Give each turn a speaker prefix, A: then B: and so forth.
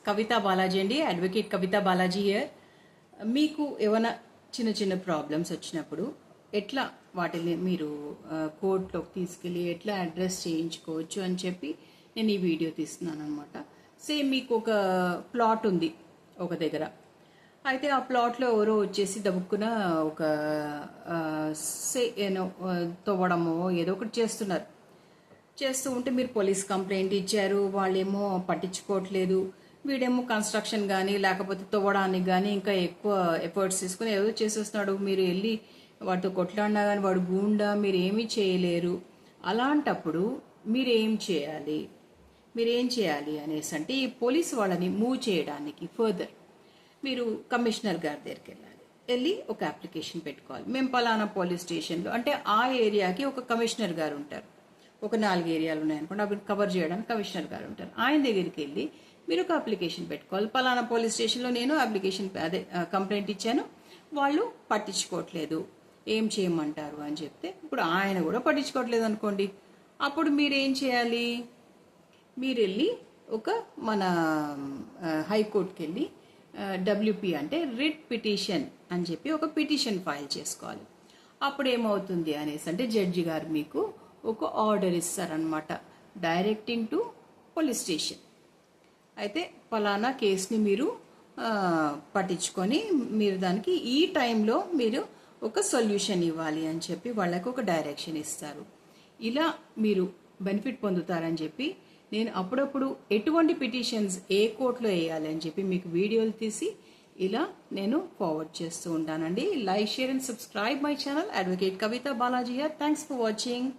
A: కవితా బాలాజీ అండి, advocate Kavita Balaji here. మీకు ఏమైనా చిన్న చిన్న ప్రాబ్లమ్స్ వచ్చినప్పుడు ఎట్లా వాటిని మీరు కోర్టులోకి తీసుకెళ్ళి ఎట్లా అడ్రస్ చేయించుకోవచ్చు అని చెప్పి నేను ఈ వీడియో తీస్తున్నాను అనమాట. సేమ్ మీకు ఒక ప్లాట్ ఉంది ఒక దగ్గర, అయితే ఆ ప్లాట్లో ఎవరో వచ్చేసి దబుక్కున ఒక తవ్వడమో ఏదో ఒకటి చేస్తూ ఉంటే మీరు పోలీస్ కంప్లైంట్ ఇచ్చారు, వాళ్ళేమో పట్టించుకోవట్లేదు. వీడేమో కన్స్ట్రక్షన్ కానీ లేకపోతే తవ్వడానికి కానీ ఇంకా ఎక్కువ ఎఫర్ట్స్ తీసుకుని ఏదో చేసేస్తున్నాడు. మీరు వెళ్ళి వాడితో కొట్లాడినా కానీ వాడు గూండా, మీరు ఏమీ చేయలేరు. అలాంటప్పుడు మీరేం చేయాలి అనేసి అంటే ఈ పోలీస్ వాళ్ళని మూవ్ చేయడానికి ఫర్దర్ మీరు కమిషనర్ గారి దగ్గరికి వెళ్ళి ఒక అప్లికేషన్ పెట్టుకోవాలి. మేము పలానా పోలీస్ స్టేషన్లో, అంటే ఆ ఏరియాకి ఒక కమిషనర్ గారు ఉంటారు. ఒక 4 ఏరియాలు ఉన్నాయనుకోండి, అవి కవర్ చేయడానికి కమిషనర్ గారు ఉంటారు. ఆయన దగ్గరికి వెళ్ళి మీరు ఒక అప్లికేషన్ పెట్టుకోవాలి. పలానా పోలీస్ స్టేషన్లో నేను కంప్లైంట్ ఇచ్చాను, వాళ్ళు పట్టించుకోవట్లేదు, ఏం చేయమంటారు అని చెప్తే, ఇప్పుడు ఆయన కూడా పట్టించుకోవట్లేదు అనుకోండి, అప్పుడు మీరేం చేయాలి? మీరు వెళ్ళి మన హైకోర్టుకి వెళ్ళి డబ్ల్యూపీ అంటే రిట్ పిటిషన్ అని చెప్పి ఒక పిటిషన్ ఫైల్ చేసుకోవాలి. అప్పుడు ఏమవుతుంది అనేసి అంటే జడ్జి గారు మీకు ఒక ఆర్డర్ ఇస్తారనమాట, డైరెక్టింగ్ టు పోలీస్ స్టేషన్. అయితే ఫలానా కేసుని మీరు పట్టించుకొని మీరు దానికి ఈ టైంలో మీరు ఒక సొల్యూషన్ ఇవ్వాలి అని చెప్పి వాళ్ళకి ఒక డైరెక్షన్ ఇస్తారు. ఇలా మీరు బెనిఫిట్ పొందుతారని చెప్పి నేను అప్పుడప్పుడు ఎటువంటి పిటిషన్స్ ఏ కోర్టులో వేయాలి అని చెప్పి మీకు వీడియోలు తీసి ఇలా నేను ఫార్వర్డ్ చేస్తూ ఉంటానండి. Like, share and subscribe my channel advocate Kavita Balaji here. Thanks for watching.